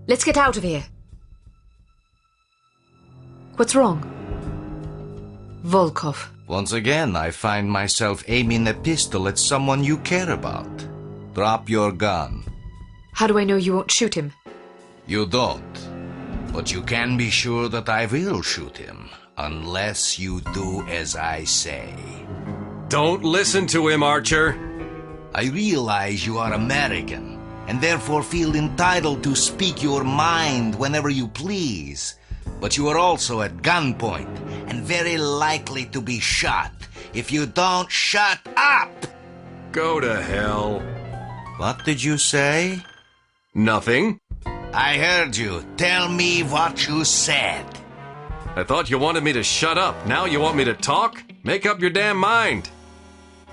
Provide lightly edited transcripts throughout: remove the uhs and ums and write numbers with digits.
Let's get out of here. What's wrong? Volkov. Once again, I find myself aiming a pistol at someone you care about. Drop your gun. How do I know you won't shoot him? You don't. But you can be sure that I will shoot him, unless you do as I say. Don't listen to him, Archer. I realize you are American, and therefore feel entitled to speak your mind whenever you please. But you are also at gunpoint, and very likely to be shot if you don't shut up! Go to hell. What did you say? Nothing. I heard you. Tell me what you said. I thought you wanted me to shut up. Now you want me to talk? Make up your damn mind.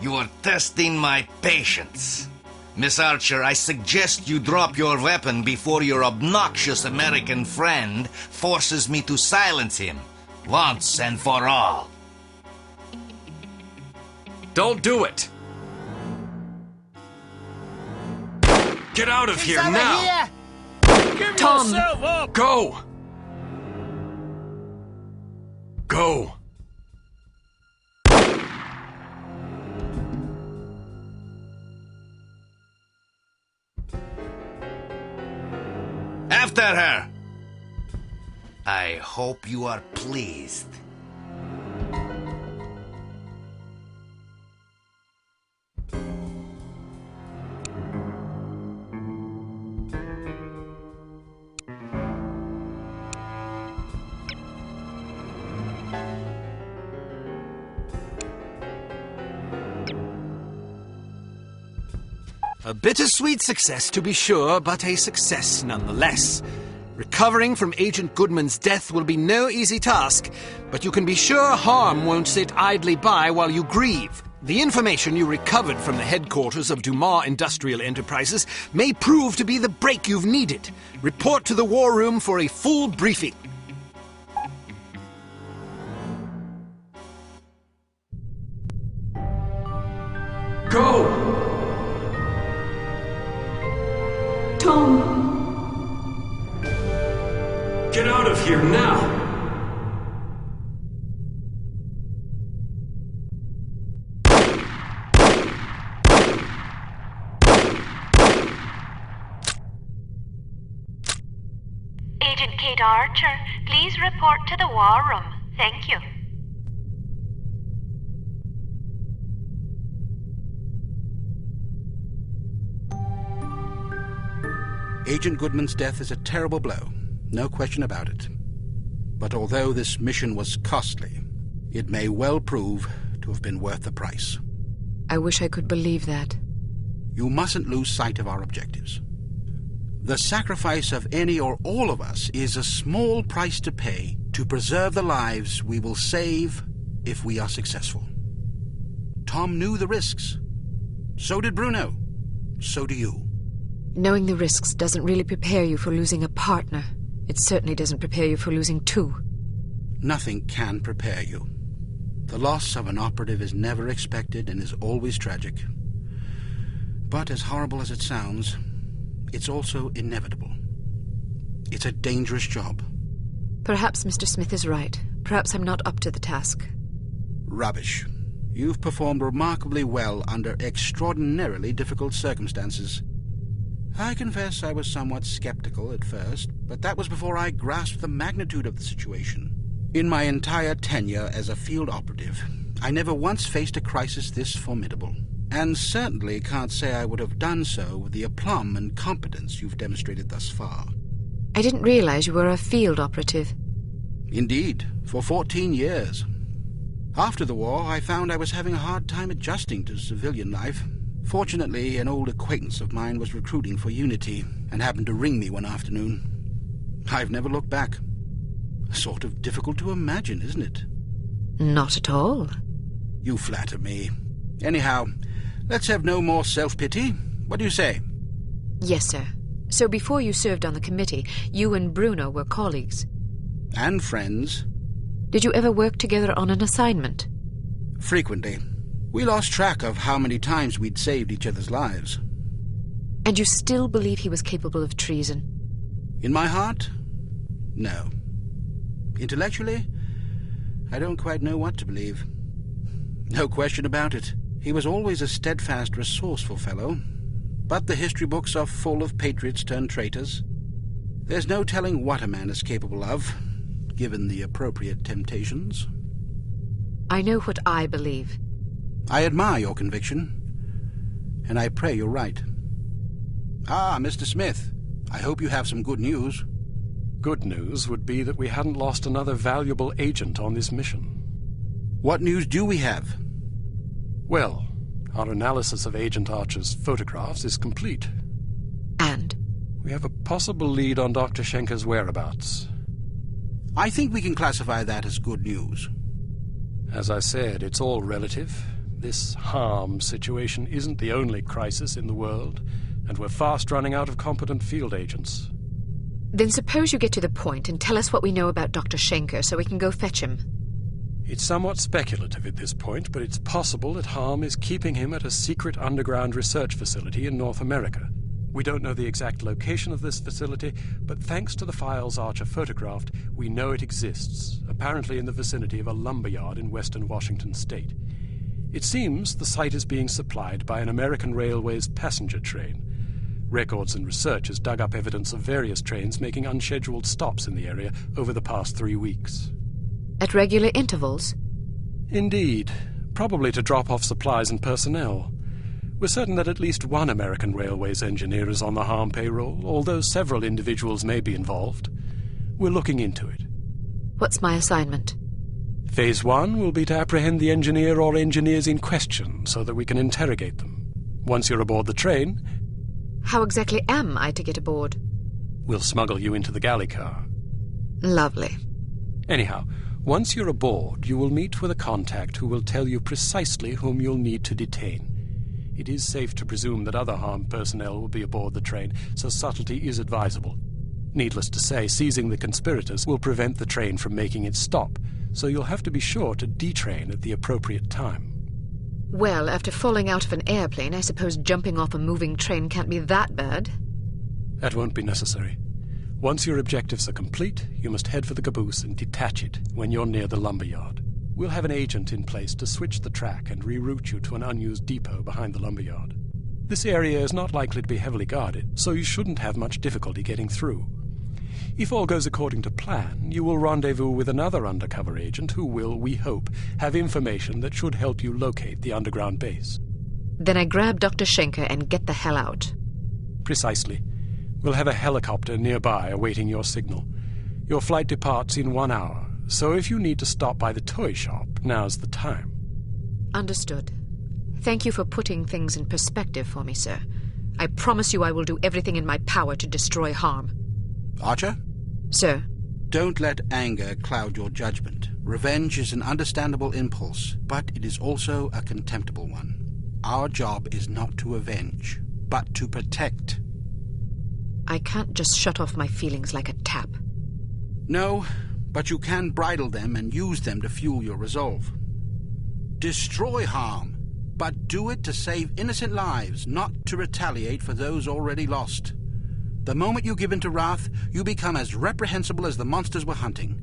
You are testing my patience. Miss Archer, I suggest you drop your weapon before your obnoxious American friend forces me to silence him, once and for all. Don't do it. Get out of here now. Here. Give Tom. yourself up. Go. Go. After her! I hope you are pleased. A bittersweet success, to be sure, but a success nonetheless. Recovering from Agent Goodman's death will be no easy task, but you can be sure H.A.R.M won't sit idly by while you grieve. The information you recovered from the headquarters of Dumas Industrial Enterprises may prove to be the break you've needed. Report to the war room for a full briefing. Go! Tom! Get out of here now! Agent Kate Archer, please report to the war room. Thank you. Agent Goodman's death is a terrible blow, no question about it. But although this mission was costly, it may well prove to have been worth the price. I wish I could believe that. You mustn't lose sight of our objectives. The sacrifice of any or all of us is a small price to pay to preserve the lives we will save if we are successful. Tom knew the risks. So did Bruno. So do you. Knowing the risks doesn't really prepare you for losing a partner. It certainly doesn't prepare you for losing two. Nothing can prepare you. The loss of an operative is never expected and is always tragic. But as horrible as it sounds, it's also inevitable. It's a dangerous job. Perhaps Mr. Smith is right. Perhaps I'm not up to the task. Rubbish. You've performed remarkably well under extraordinarily difficult circumstances. I confess I was somewhat skeptical at first, but that was before I grasped the magnitude of the situation. In my entire tenure as a field operative, I never once faced a crisis this formidable, and certainly can't say I would have done so with the aplomb and competence you've demonstrated thus far. I didn't realize you were a field operative. Indeed, for 14 years. After the war, I found I was having a hard time adjusting to civilian life. Fortunately, an old acquaintance of mine was recruiting for Unity and happened to ring me one afternoon. I've never looked back. Sort of difficult to imagine, isn't it? Not at all. You flatter me. Anyhow, let's have no more self-pity. What do you say? Yes, sir. So before you served on the committee, you and Bruno were colleagues. And friends. Did you ever work together on an assignment? Frequently. We lost track of how many times we'd saved each other's lives. And you still believe he was capable of treason? In my heart, no. Intellectually, I don't quite know what to believe. No question about it. He was always a steadfast, resourceful fellow, but the history books are full of patriots turned traitors. There's no telling what a man is capable of, given the appropriate temptations. I know what I believe. I admire your conviction, and I pray you're right. Ah, Mr. Smith, I hope you have some good news. Good news would be that we hadn't lost another valuable agent on this mission. What news do we have? Well, our analysis of Agent Archer's photographs is complete. And? We have a possible lead on Dr. Schenker's whereabouts. I think we can classify that as good news. As I said, it's all relative. This H.A.R.M. situation isn't the only crisis in the world, and we're fast running out of competent field agents. Then suppose you get to the point and tell us what we know about Dr. Schenker so we can go fetch him. It's somewhat speculative at this point, but it's possible that H.A.R.M. is keeping him at a secret underground research facility in North America. We don't know the exact location of this facility, but thanks to the files Archer photographed, we know it exists, apparently in the vicinity of a lumberyard in western Washington state. It seems the site is being supplied by an American Railways passenger train. Records and research has dug up evidence of various trains making unscheduled stops in the area over the past 3 weeks. At regular intervals? Indeed. Probably to drop off supplies and personnel. We're certain that at least one American Railways engineer is on the H.A.R.M. payroll, although several individuals may be involved. We're looking into it. What's my assignment? Phase 1 will be to apprehend the engineer or engineers in question so that we can interrogate them. Once you're aboard the train... How exactly am I to get aboard? We'll smuggle you into the galley car. Lovely. Anyhow, once you're aboard, you will meet with a contact who will tell you precisely whom you'll need to detain. It is safe to presume that other H.A.R.M. personnel will be aboard the train, so subtlety is advisable. Needless to say, seizing the conspirators will prevent the train from making its stop, so you'll have to be sure to detrain at the appropriate time. Well, after falling out of an airplane, I suppose jumping off a moving train can't be that bad. That won't be necessary. Once your objectives are complete, you must head for the caboose and detach it when you're near the lumberyard. We'll have an agent in place to switch the track and reroute you to an unused depot behind the lumberyard. This area is not likely to be heavily guarded, so you shouldn't have much difficulty getting through. If all goes according to plan, you will rendezvous with another undercover agent who will, we hope, have information that should help you locate the underground base. Then I grab Dr. Schenker and get the hell out. Precisely. We'll have a helicopter nearby awaiting your signal. Your flight departs in 1 hour, so if you need to stop by the toy shop, now's the time. Understood. Thank you for putting things in perspective for me, sir. I promise you I will do everything in my power to destroy H.A.R.M. Archer? Sir? Don't let anger cloud your judgment. Revenge is an understandable impulse, but it is also a contemptible one. Our job is not to avenge, but to protect. I can't just shut off my feelings like a tap. No, but you can bridle them and use them to fuel your resolve. Destroy H.A.R.M., but do it to save innocent lives, not to retaliate for those already lost. The moment you give in to wrath, you become as reprehensible as the monsters we're hunting.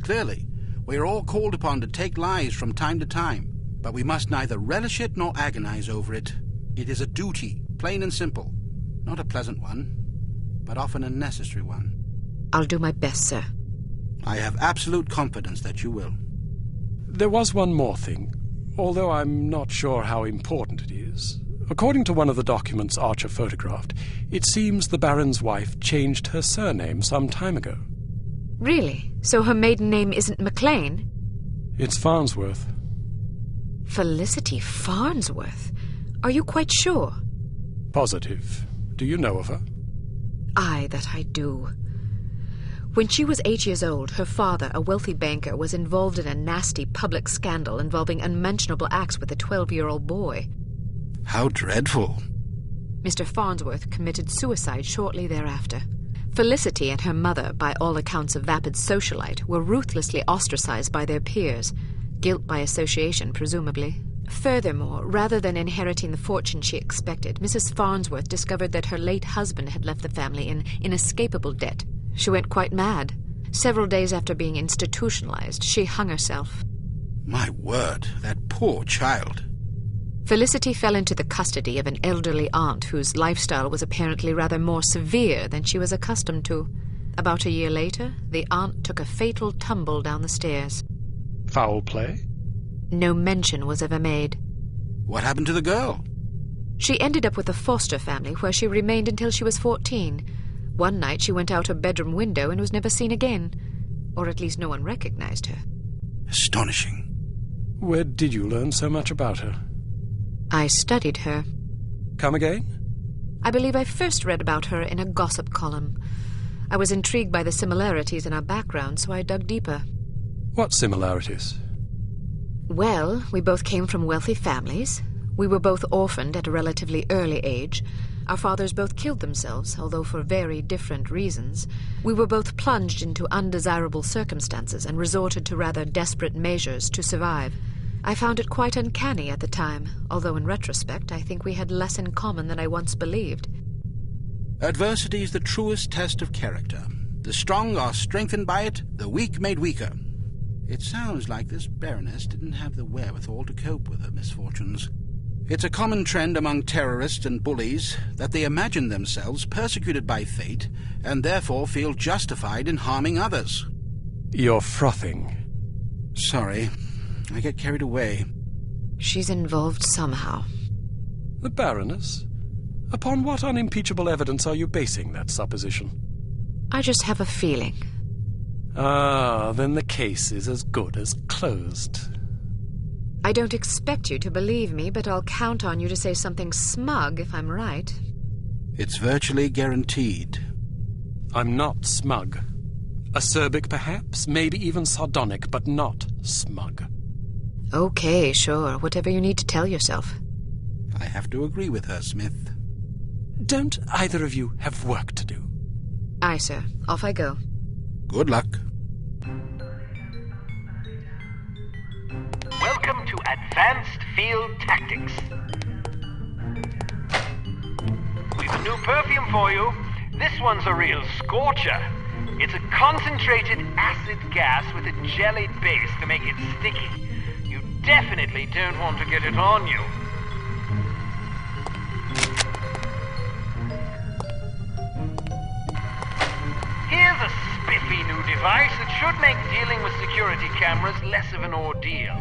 Clearly, we are all called upon to take lives from time to time, but we must neither relish it nor agonize over it. It is a duty, plain and simple. Not a pleasant one, but often a necessary one. I'll do my best, sir. I have absolute confidence that you will. There was one more thing, although I'm not sure how important it is. According to one of the documents Archer photographed, it seems the Baron's wife changed her surname some time ago. Really? So her maiden name isn't McLean? It's Farnsworth. Felicity Farnsworth? Are you quite sure? Positive. Do you know of her? Aye, that I do. When she was 8 years old, her father, a wealthy banker, was involved in a nasty public scandal involving unmentionable acts with a 12-year-old boy. How dreadful. Mr. Farnsworth committed suicide shortly thereafter. Felicity and her mother, by all accounts a vapid socialite, were ruthlessly ostracized by their peers. Guilt by association, presumably. Furthermore, rather than inheriting the fortune she expected, Mrs. Farnsworth discovered that her late husband had left the family in inescapable debt. She went quite mad. Several days after being institutionalized, she hung herself. My word, that poor child. Felicity fell into the custody of an elderly aunt whose lifestyle was apparently rather more severe than she was accustomed to. About a year later, the aunt took a fatal tumble down the stairs. Foul play? No mention was ever made. What happened to the girl? She ended up with a foster family where she remained until she was 14. One night she went out her bedroom window and was never seen again. Or at least no one recognized her. Astonishing. Where did you learn so much about her? I studied her. Come again? I believe I first read about her in a gossip column. I was intrigued by the similarities in our background, so I dug deeper. What similarities? Well, we both came from wealthy families. We were both orphaned at a relatively early age. Our fathers both killed themselves, although for very different reasons. We were both plunged into undesirable circumstances and resorted to rather desperate measures to survive. I found it quite uncanny at the time, although in retrospect I think we had less in common than I once believed. Adversity is the truest test of character. The strong are strengthened by it, the weak made weaker. It sounds like this Baroness didn't have the wherewithal to cope with her misfortunes. It's a common trend among terrorists and bullies that they imagine themselves persecuted by fate and therefore feel justified in harming others. You're frothing. Sorry, I get carried away. She's involved somehow. The Baroness? Upon what unimpeachable evidence are you basing that supposition? I just have a feeling. Ah, then the case is as good as closed. I don't expect you to believe me, but I'll count on you to say something smug if I'm right. It's virtually guaranteed. I'm not smug. Acerbic, perhaps, maybe even sardonic, but not smug. Okay, sure. Whatever you need to tell yourself. I have to agree with her, Smith. Don't either of you have work to do? Aye, sir. Off I go. Good luck. Welcome to Advanced Field Tactics. We've a new perfume for you. This one's a real scorcher. It's a concentrated acid gas with a jellied base to make it sticky. You definitely don't want to get it on you. Here's a spiffy new device that should make dealing with security cameras less of an ordeal.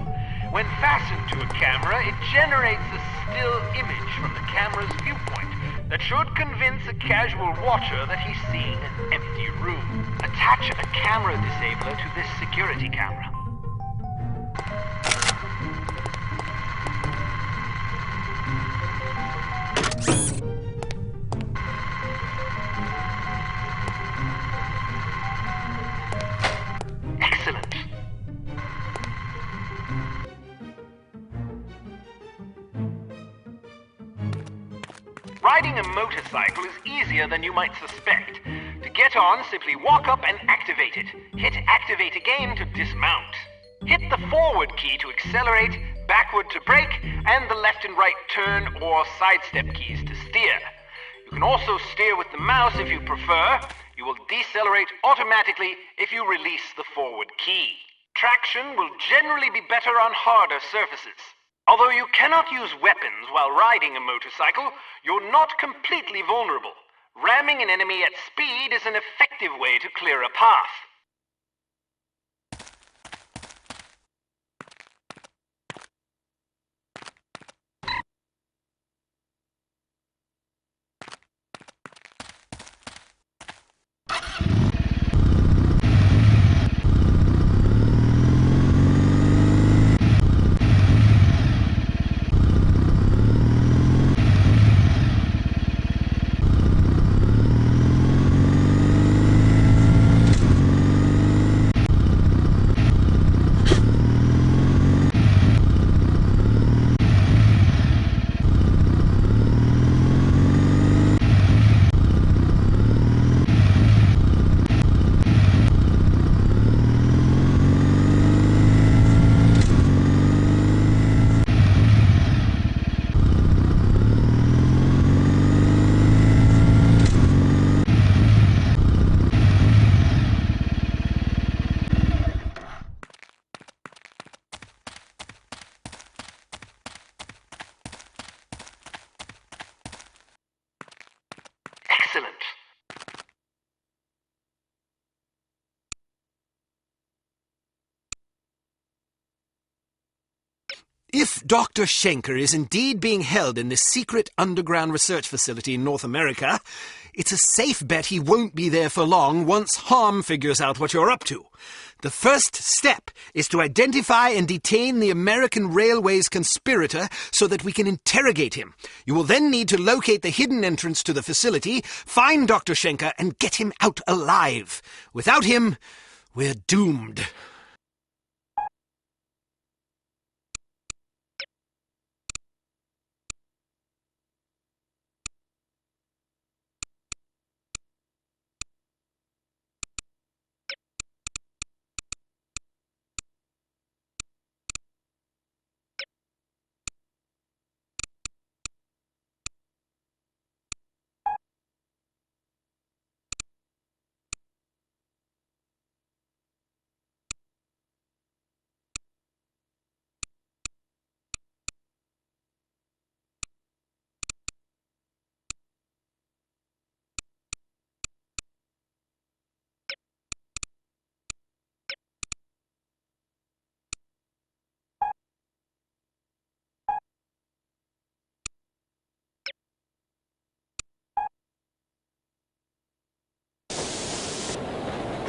When fastened to a camera, it generates a still image from the camera's viewpoint that should convince a casual watcher that he's seeing an empty room. Attach a camera disabler to this security camera. Excellent. Riding a motorcycle is easier than you might suspect. To get on, simply walk up and activate it. Hit activate again to dismount. Hit the forward key to accelerate, backward to brake, and the left and right turn or sidestep keys to steer. You can also steer with the mouse if you prefer. You will decelerate automatically if you release the forward key. Traction will generally be better on harder surfaces. Although you cannot use weapons while riding a motorcycle, you're not completely vulnerable. Ramming an enemy at speed is an effective way to clear a path. If Dr. Schenker is indeed being held in this secret underground research facility in North America, it's a safe bet he won't be there for long once H.A.R.M figures out what you're up to. The first step is to identify and detain the American Railways conspirator so that we can interrogate him. You will then need to locate the hidden entrance to the facility, find Dr. Schenker, and get him out alive. Without him, we're doomed.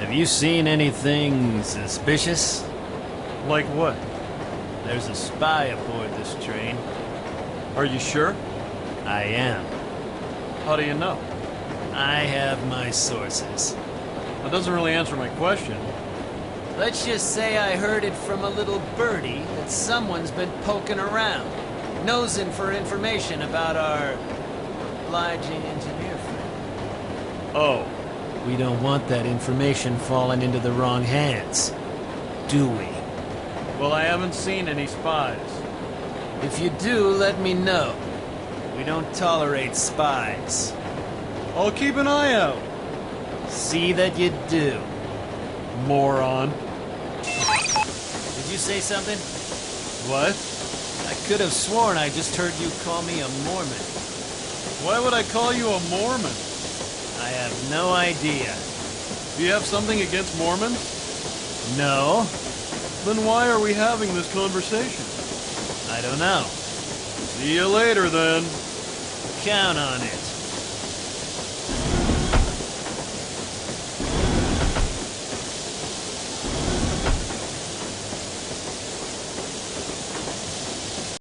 Have you seen anything suspicious? Like what? There's a spy aboard this train. Are you sure? I am. How do you know? I have my sources. That doesn't really answer my question. Let's just say I heard it from a little birdie that someone's been poking around, nosing for information about our obliging engineer friend. Oh. We don't want that information falling into the wrong hands, do we? Well, I haven't seen any spies. If you do, let me know. We don't tolerate spies. I'll keep an eye out. See that you do. Moron. Did you say something? What? I could have sworn I just heard you call me a Mormon. Why would I call you a Mormon? I have no idea. Do you have something against Mormons? No. Then why are we having this conversation? I don't know. See you later, then. Count on it.